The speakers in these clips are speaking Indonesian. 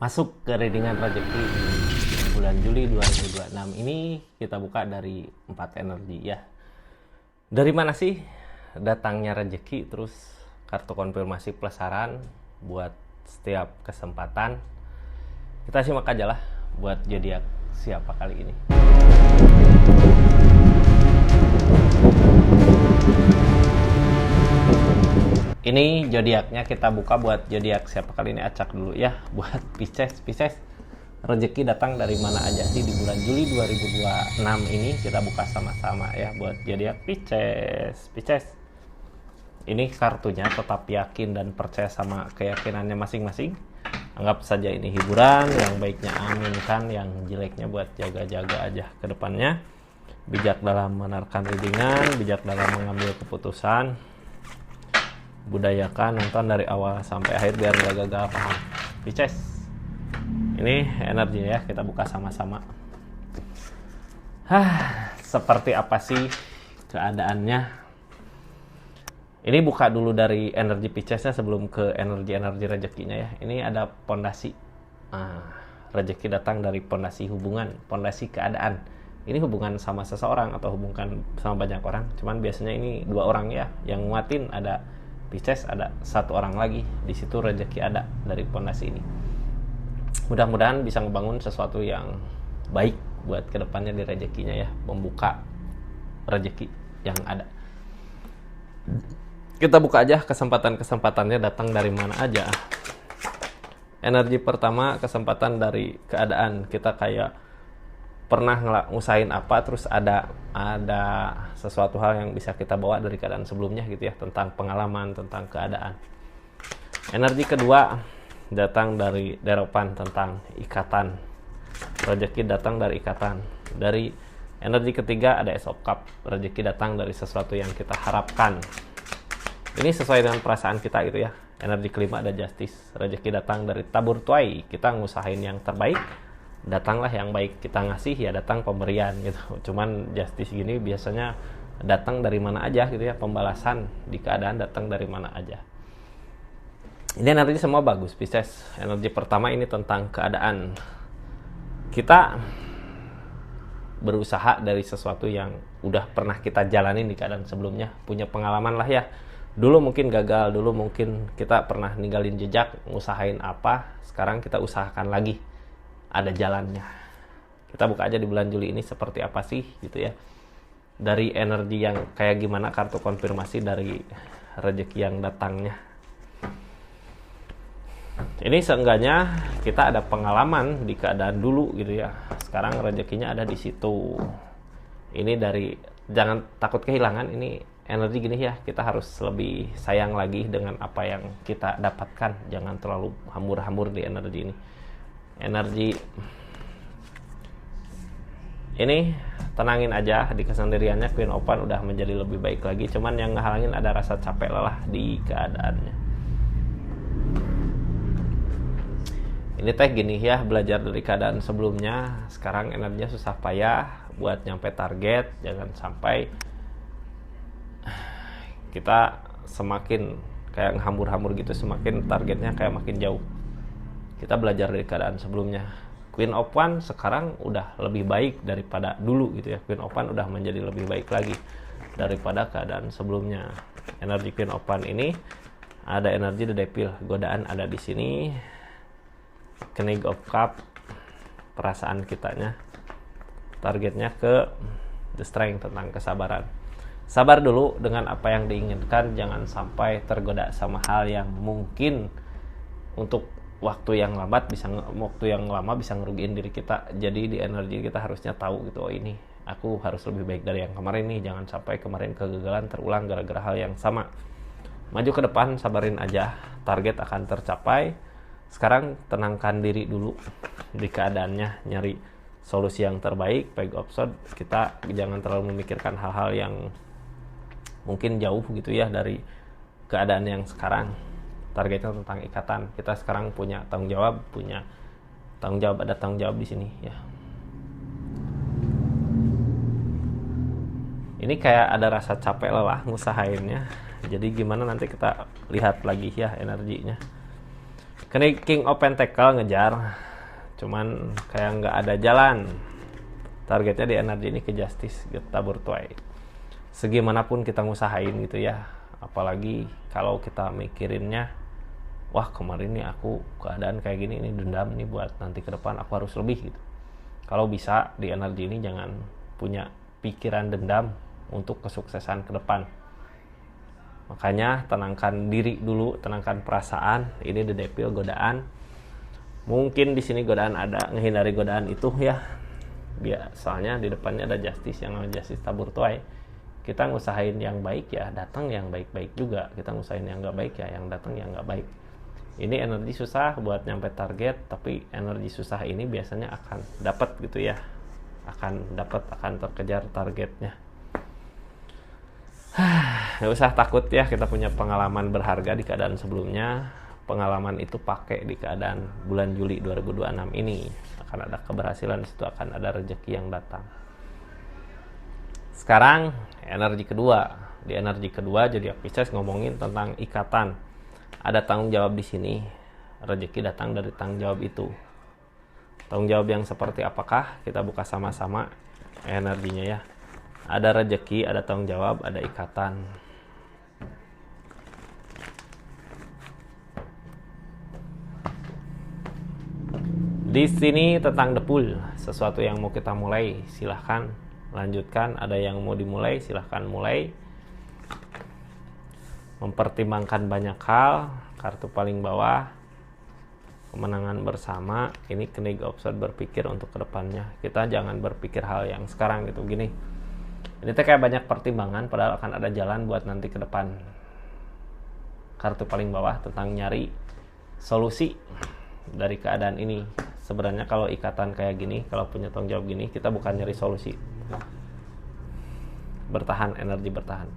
Masuk ke readingan rezeki di bulan Juli 2026 ini kita buka dari 4 energi ya. Dari mana sih datangnya rezeki, terus kartu konfirmasi plus saran buat setiap kesempatan. Kita simak aja lah buat zodiak siapa kali ini. Ini zodiaknya kita buka buat zodiak siapa kali ini, acak dulu ya. Buat Pisces, rezeki datang dari mana aja sih di bulan Juli 2026 ini, kita buka sama-sama ya buat zodiak Pisces. Ini kartunya tetap yakin dan percaya sama keyakinannya masing-masing. Anggap saja ini hiburan, yang baiknya aminkan, yang jeleknya buat jaga-jaga aja ke depannya. Bijak dalam menerkan readingan, bijak dalam mengambil keputusan. Budayakan nonton dari awal sampai akhir biar gak gagal paham. Pisces, ini energi ya, kita buka sama-sama. Seperti apa sih keadaannya? Ini buka dulu dari energi Piscesnya sebelum ke energi rezekinya ya. Ini ada pondasi. Rezeki datang dari pondasi hubungan, pondasi keadaan. Ini hubungan sama seseorang atau hubungan sama banyak orang. Cuman biasanya ini 2 orang ya yang nguatin, ada Pisces, ada 1 orang lagi. Di situ rezeki ada dari pondasi ini. Mudah-mudahan bisa ngebangun sesuatu yang baik buat kedepannya di rezekinya ya, membuka rezeki yang ada. Kita buka aja kesempatan-kesempatannya datang dari mana aja. Energi pertama, kesempatan dari keadaan. Kita kayak pernah ngusahain apa, terus ada sesuatu hal yang bisa kita bawa dari keadaan sebelumnya gitu ya, tentang pengalaman, tentang keadaan. Energi kedua datang dari deropan, tentang ikatan. Rezeki datang dari ikatan. Dari energi ketiga ada Ace of Cup. Rezeki datang dari sesuatu yang kita harapkan. Ini sesuai dengan perasaan kita gitu ya. Energi kelima ada Justice. Rezeki datang dari tabur tuai. Kita ngusahain yang terbaik, datanglah yang baik. Kita ngasih ya datang pemberian gitu. Cuman Justice gini biasanya datang dari mana aja gitu ya, pembalasan di keadaan datang dari mana aja. Ini energi semua bagus Pisces. Energi pertama ini tentang keadaan. Kita berusaha dari sesuatu yang udah pernah kita jalanin di keadaan sebelumnya, punya pengalaman lah ya. Dulu mungkin gagal, dulu mungkin kita pernah ninggalin jejak, ngusahain apa, sekarang kita usahakan lagi, ada jalannya. Kita buka aja di bulan Juli ini seperti apa sih gitu ya. Dari energi yang kayak gimana kartu konfirmasi dari rezeki yang datangnya. Ini seenggaknya kita ada pengalaman di keadaan dulu gitu ya. Sekarang rezekinya ada di situ. Ini dari jangan takut kehilangan, ini energi gini ya, kita harus lebih sayang lagi dengan apa yang kita dapatkan. Jangan terlalu hambur-hambur di energi ini. Energi ini tenangin aja di kesendiriannya. Queen Open udah menjadi lebih baik lagi. Cuman yang ngehalangin ada rasa capek lelah di keadaannya. Ini teh gini ya, belajar dari keadaan sebelumnya. Sekarang energinya susah payah buat nyampe target. Jangan sampai kita semakin kayak hambur-hambur gitu, semakin targetnya kayak makin jauh. Kita belajar dari keadaan sebelumnya. Queen of One sekarang udah lebih baik daripada dulu gitu ya. Queen of One udah menjadi lebih baik lagi daripada keadaan sebelumnya. Energi Queen of One ini ada energi The Devil, godaan ada di sini. King of Cup, perasaan kitanya. Targetnya ke The Strength, tentang kesabaran. Sabar dulu dengan apa yang diinginkan, jangan sampai tergoda sama hal yang mungkin untuk waktu yang lama bisa ngerugiin diri kita. Jadi di energi kita harusnya tahu gitu, oh ini aku harus lebih baik dari yang kemarin nih, jangan sampai kemarin kegagalan terulang gara-gara hal yang sama. Maju ke depan, sabarin aja, target akan tercapai. Sekarang tenangkan diri dulu di keadaannya, nyari solusi yang terbaik, peg option. Kita jangan terlalu memikirkan hal-hal yang mungkin jauh gitu ya dari keadaan yang sekarang. Targetnya tentang ikatan. Kita sekarang punya tanggung jawab, ada tanggung jawab di sini ya. Ini kayak ada rasa capek lelah ngusahainnya. Jadi gimana nanti kita lihat lagi ya energinya. King of Pentacle ngejar, cuman kayak nggak ada jalan. Targetnya di energi ini ke Justice, tabur tuai. Segimanapun kita ngusahain gitu ya, apalagi kalau kita mikirinnya, wah kemarin nih aku keadaan kayak gini, ini dendam nih buat nanti ke depan aku harus lebih gitu. Kalau bisa di energi ini jangan punya pikiran dendam untuk kesuksesan ke depan. Makanya tenangkan diri dulu, tenangkan perasaan. Ini the devil, godaan. Mungkin di sini godaan ada, menghindari godaan itu ya. Soalnya di depannya ada Justice, yang namanya Justice tabur tuai. Kita ngusahain yang baik ya, datang yang baik-baik juga. Kita ngusahain yang nggak baik ya, yang datang yang nggak baik. Ini energi susah buat nyampe target, tapi energi susah ini biasanya akan dapat gitu ya. Akan terkejar targetnya. Nggak usah takut ya, kita punya pengalaman berharga di keadaan sebelumnya. Pengalaman itu pakai di keadaan bulan Juli 2026 ini. Akan ada keberhasilan, di situ akan ada rezeki yang datang. Sekarang energi kedua. Di energi kedua jadi Pisces ngomongin tentang ikatan. Ada tanggung jawab di sini. Rezeki datang dari tanggung jawab itu. Tanggung jawab yang seperti apakah? Kita buka sama-sama energinya ya. Ada rezeki, ada tanggung jawab, ada ikatan. Di sini tentang the pool, sesuatu yang mau kita mulai, silahkan lanjutkan. Ada yang mau dimulai, silahkan mulai. Mempertimbangkan banyak hal. Kartu paling bawah, kemenangan bersama. Ini King of Swords, berpikir untuk kedepannya. Kita jangan berpikir hal yang sekarang gitu gini. Ini tuh kayak banyak pertimbangan, padahal akan ada jalan buat nanti ke depan. Kartu paling bawah tentang nyari solusi dari keadaan ini. Sebenarnya kalau ikatan kayak gini, kalau punya tanggung jawab gini, kita bukan nyari solusi. Bertahan, energi bertahan.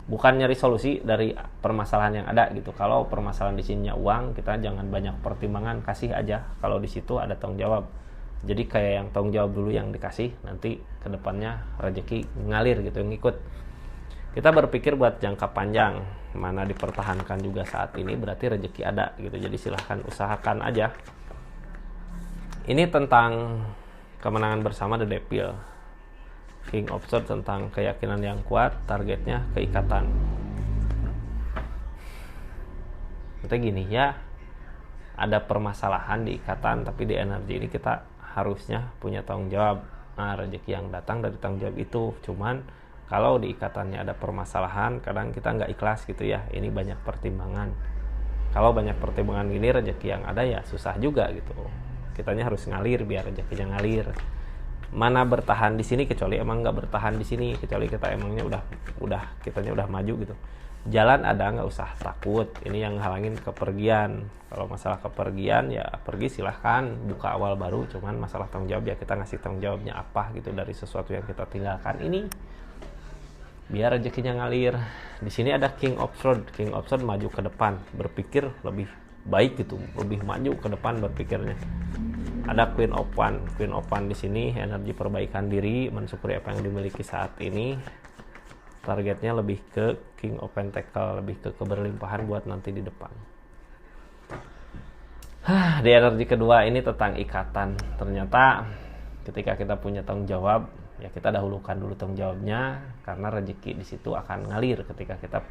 Bukan nyari solusi dari permasalahan yang ada gitu. Kalau permasalahan di sininya uang, kita jangan banyak pertimbangan, kasih aja. Kalau di situ ada tanggung jawab. Jadi kayak yang tanggung jawab dulu yang dikasih, nanti ke depannya rezeki ngalir gitu, ngikut. Kita berpikir buat jangka panjang, mana dipertahankan juga saat ini, berarti rezeki ada gitu. Jadi silahkan usahakan aja. Ini tentang kemenangan bersama the devil. King of Swords tentang keyakinan yang kuat, targetnya keikatan. Kita gini ya, ada permasalahan di ikatan, tapi di energi ini kita harusnya punya tanggung jawab. Nah, rezeki yang datang dari tanggung jawab itu. Cuman kalau di ikatannya ada permasalahan, kadang kita nggak ikhlas gitu ya. Ini banyak pertimbangan. Kalau banyak pertimbangan gini, rezeki yang ada ya susah juga gitu. Kitanya harus ngalir biar rezekinya ngalir. Mana bertahan di sini kecuali emang nggak bertahan di sini, kecuali kita emangnya kitanya udah maju gitu. Jalan ada, nggak usah takut. Ini yang halangin kepergian. Kalau masalah kepergian ya pergi silahkan, buka awal baru. Cuman masalah tanggung jawab ya kita ngasih tanggung jawabnya apa gitu dari sesuatu yang kita tinggalkan ini, biar rezekinya ngalir. Di sini ada King of Swords. King of Swords maju ke depan, berpikir lebih baik gitu, lebih maju ke depan berpikirnya. Ada Queen of Wands. Queen of Wands di sini energi perbaikan diri, mensyukuri apa yang dimiliki saat ini. Targetnya lebih ke King of Pentacle, lebih ke keberlimpahan buat nanti di depan. Di energi kedua ini tentang ikatan. Ternyata ketika kita punya tanggung jawab, ya kita dahulukan dulu tanggung jawabnya, karena rezeki di situ akan ngalir ketika kita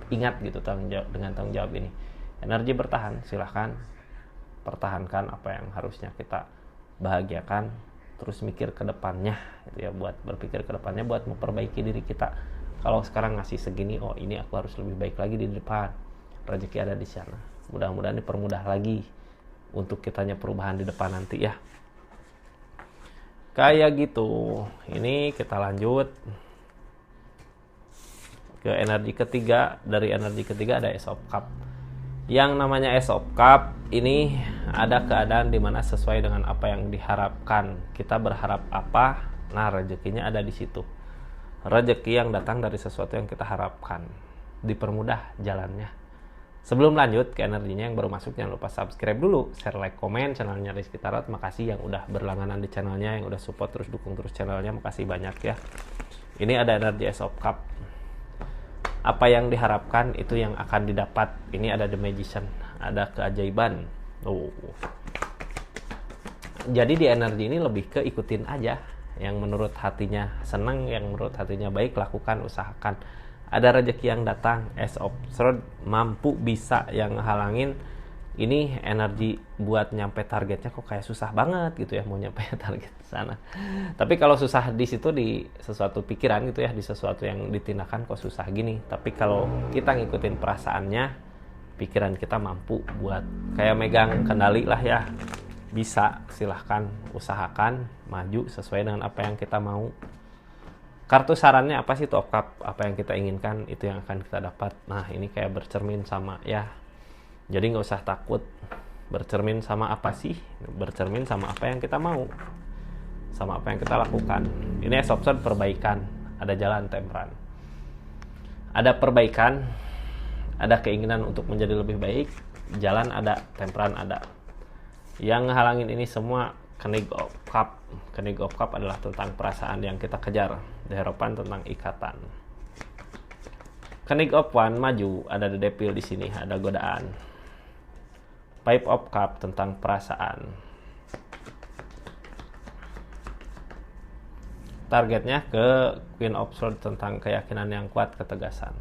ingat gitu dengan tanggung jawab ini. Energi bertahan, silahkan pertahankan apa yang harusnya kita bahagiakan, terus mikir ke depannya gitu ya, buat berpikir ke depannya, buat memperbaiki diri kita. Kalau sekarang ngasih segini, oh ini aku harus lebih baik lagi di depan. Rezeki ada di sana. Mudah-mudahan dipermudah lagi untuk kitanya perubahan di depan nanti ya. Kayak gitu. Ini kita lanjut ke energi ketiga. Dari energi ketiga ada Ace of Cup. Yang namanya Ace of Cup ini ada keadaan dimana sesuai dengan apa yang diharapkan. Kita berharap apa, nah rezekinya ada di situ. Rezeki yang datang dari sesuatu yang kita harapkan, dipermudah jalannya. Sebelum lanjut ke energinya, yang baru masuk jangan lupa subscribe dulu, share, like, komen channelnya Rizky Tarot. Makasih yang udah berlangganan di channelnya, yang udah support terus, dukung terus channelnya, makasih banyak ya. Ini ada energi Ace of Cup. Apa yang diharapkan itu yang akan didapat. Ini ada The Magician. ada keajaiban. Jadi di energi ini lebih ke ikutin aja yang menurut hatinya senang, yang menurut hatinya baik, lakukan, usahakan. Ada rezeki yang datang, as of third, mampu, bisa, yang halangin ini energi buat nyampe targetnya kok kayak susah banget gitu ya, mau nyampe target sana. Tapi kalau susah di situ di sesuatu pikiran gitu ya, di sesuatu yang ditindakan kok susah gini. Tapi kalau kita ngikutin perasaannya, pikiran kita mampu buat kayak megang kendali lah ya. Bisa, silahkan usahakan maju sesuai dengan apa yang kita mau. Kartu sarannya apa sih Top Cup? Apa yang kita inginkan itu yang akan kita dapat. Nah ini kayak bercermin sama ya. Jadi nggak usah takut. Bercermin sama apa sih? Bercermin sama apa yang kita mau, sama apa yang kita lakukan. Ini episode perbaikan. Ada jalan Tempran. Ada perbaikan, ada keinginan untuk menjadi lebih baik. Jalan ada, Tempran ada. Yang halangin ini semua Knight's of Cup. Knight's of Cup adalah tentang perasaan yang kita kejar. The Hierophant tentang ikatan. Knight of Wands maju, ada The Devil di sini, ada godaan. Five of Cup tentang perasaan. Targetnya ke Queen of Swords tentang keyakinan yang kuat, ketegasan.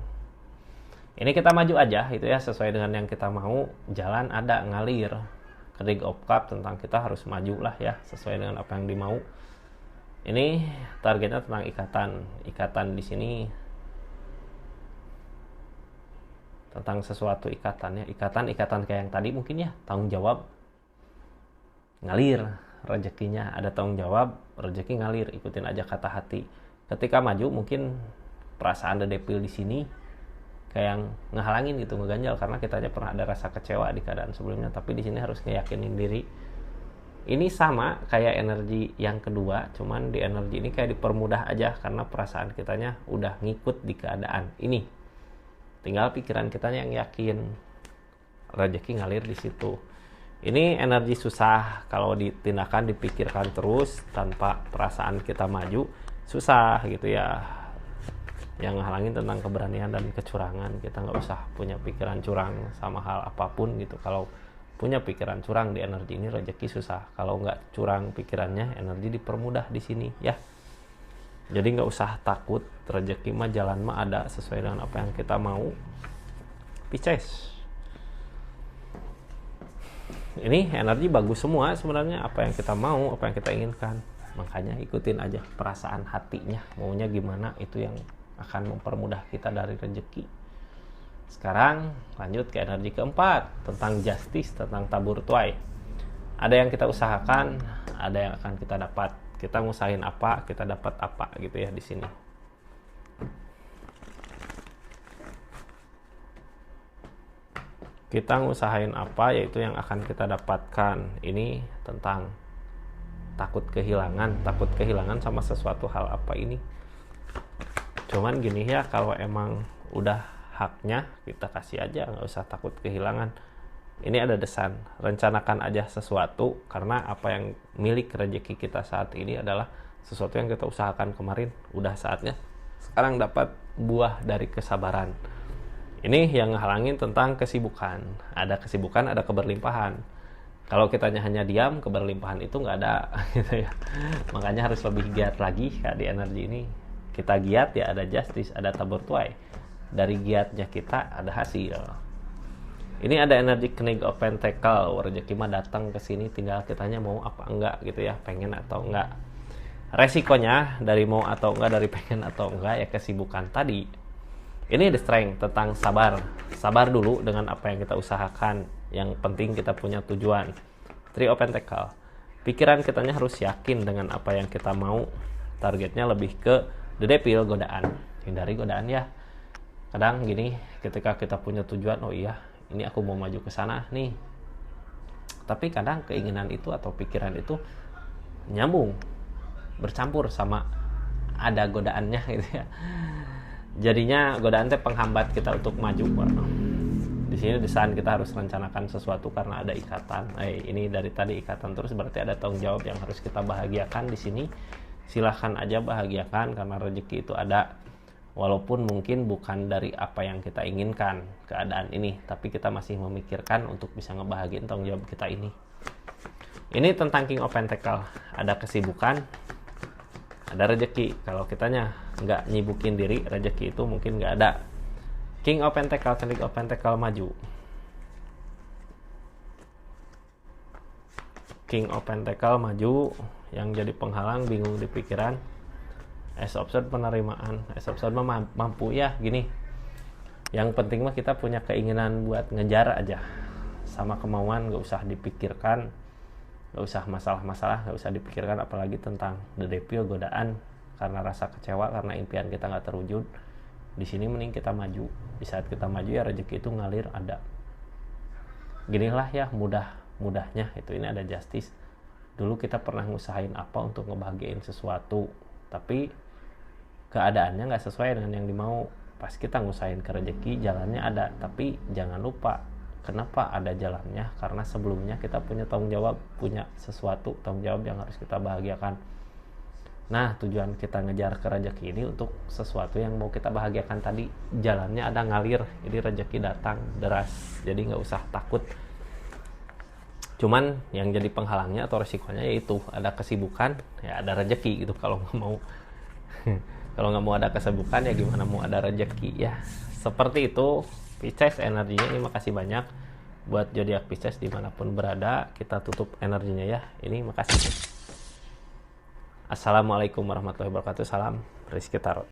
Ini kita maju aja itu ya, sesuai dengan yang kita mau. Jalan ada, ngalir. Knight of Cup tentang kita harus maju lah ya, sesuai dengan apa yang dimau. Ini targetnya tentang ikatan. Ikatan di sini tentang sesuatu ikatannya. Ikatan kayak yang tadi mungkin ya, tanggung jawab, ngalir rezekinya, ada tanggung jawab, rezeki ngalir, ikutin aja kata hati. Ketika maju mungkin perasaan The Devil di sini kayak yang ngehalangin gitu, ngeganjal karena kita aja pernah ada rasa kecewa di keadaan sebelumnya, tapi di sini harus ngeyakinin diri. Ini sama kayak energi yang kedua, cuman di energi ini kayak dipermudah aja karena perasaan kitanya udah ngikut di keadaan ini. Tinggal pikiran kitanya yang yakin, rezeki ngalir di situ. Ini energi susah kalau ditindakan, dipikirkan terus tanpa perasaan kita maju, susah gitu ya. Yang halangin tentang keberanian dan kecurangan. Kita nggak usah punya pikiran curang sama hal apapun gitu. Kalau punya pikiran curang di energi ini, rezeki susah. Kalau nggak curang pikirannya, energi dipermudah di sini ya. Jadi nggak usah takut, rezeki mah jalan mah ada sesuai dengan apa yang kita mau. Pisces. Ini energi bagus semua sebenarnya, apa yang kita mau, apa yang kita inginkan. Makanya ikutin aja perasaan hatinya, maunya gimana, itu yang akan mempermudah kita dari rezeki. Sekarang lanjut ke energi keempat, tentang justice, tentang tabur tuai. Ada yang kita usahakan, ada yang akan kita dapat. Kita ngusahain apa, kita dapat apa gitu ya di sini. Kita ngusahain apa, yaitu yang akan kita dapatkan. Ini tentang takut kehilangan sama sesuatu hal apa ini. Cuman gini ya, kalau emang udah haknya kita kasih aja, nggak usah takut kehilangan. Ini ada desan, rencanakan aja sesuatu, karena apa yang milik rezeki kita saat ini adalah sesuatu yang kita usahakan kemarin. Udah saatnya sekarang dapat buah dari kesabaran. Ini yang halangin tentang kesibukan. Ada kesibukan, ada keberlimpahan. Kalau kitanya hanya diam, keberlimpahan itu nggak ada gitu ya. Makanya harus lebih giat lagi kayak di energi ini. Kita giat ya, ada justice, ada tabur tuai. Dari giatnya kita ada hasil. Ini ada energi Knight of Pentacle, rezeki mah datang ke sini, tinggal kitanya mau apa enggak gitu ya, pengen atau enggak. Resikonya dari mau atau enggak, dari pengen atau enggak ya kesibukan tadi. Ini the strength, tentang sabar. Sabar dulu dengan apa yang kita usahakan. Yang penting kita punya tujuan. Three of Pentacle. Pikiran kitanya harus yakin dengan apa yang kita mau. Targetnya lebih ke The Devil, godaan. Hindari godaan ya. Kadang gini, ketika kita punya tujuan, oh iya, ini aku mau maju ke sana nih. Tapi kadang keinginan itu atau pikiran itu nyambung, bercampur sama ada godaannya gitu ya. Jadinya godaan teh penghambat kita untuk maju. Di sini desain kita harus rencanakan sesuatu karena ada ikatan. Ini dari tadi ikatan terus, berarti ada tanggung jawab yang harus kita bahagiakan di sini. Silahkan aja bahagiakan karena rezeki itu ada. walaupun mungkin bukan dari apa yang kita inginkan keadaan ini, tapi kita masih memikirkan untuk bisa ngebahagiain tanggung jawab kita ini. Ini tentang King of Pentacle. Ada kesibukan, ada rezeki. Kalau kitanya nggak nyibukin diri, rezeki itu mungkin nggak ada. King of Pentacle, King of Pentacle maju. King of Pentacle maju, yang jadi penghalang bingung di pikiran. Ace of Swords penerimaan. Ace of Swords mah mampu ya gini. Yang penting mah kita punya keinginan buat ngejar aja. Sama kemauan, gak usah dipikirkan. Gak usah masalah-masalah, gak usah dipikirkan apalagi tentang the devil, godaan karena rasa kecewa, karena impian kita gak terwujud. Di sini mending kita maju. Di saat kita maju ya rezeki itu ngalir ada. Ginilah ya mudahnya itu, ini ada justice. Dulu kita pernah ngusahain apa untuk ngebahagiain sesuatu, tapi keadaannya nggak sesuai dengan yang dimau. Pas kita ngusahain ke rezeki, jalannya ada, tapi jangan lupa kenapa ada jalannya, karena sebelumnya kita punya tanggung jawab, punya sesuatu tanggung jawab yang harus kita bahagiakan. Nah, tujuan kita ngejar ke rezeki ini untuk sesuatu yang mau kita bahagiakan tadi, jalannya ada ngalir, jadi rezeki datang deras, jadi nggak usah takut. Cuman yang jadi penghalangnya atau resikonya yaitu ada kesibukan, ya ada rezeki gitu. Kalau nggak mau kalau nggak mau ada kesibukan, ya gimana mau ada rezeki ya. Seperti itu Pisces energinya ini. Makasih banyak buat zodiak Pisces dimanapun berada. Kita tutup energinya ya. Ini makasih. Assalamualaikum warahmatullahi wabarakatuh. Salam Rizky Tarot.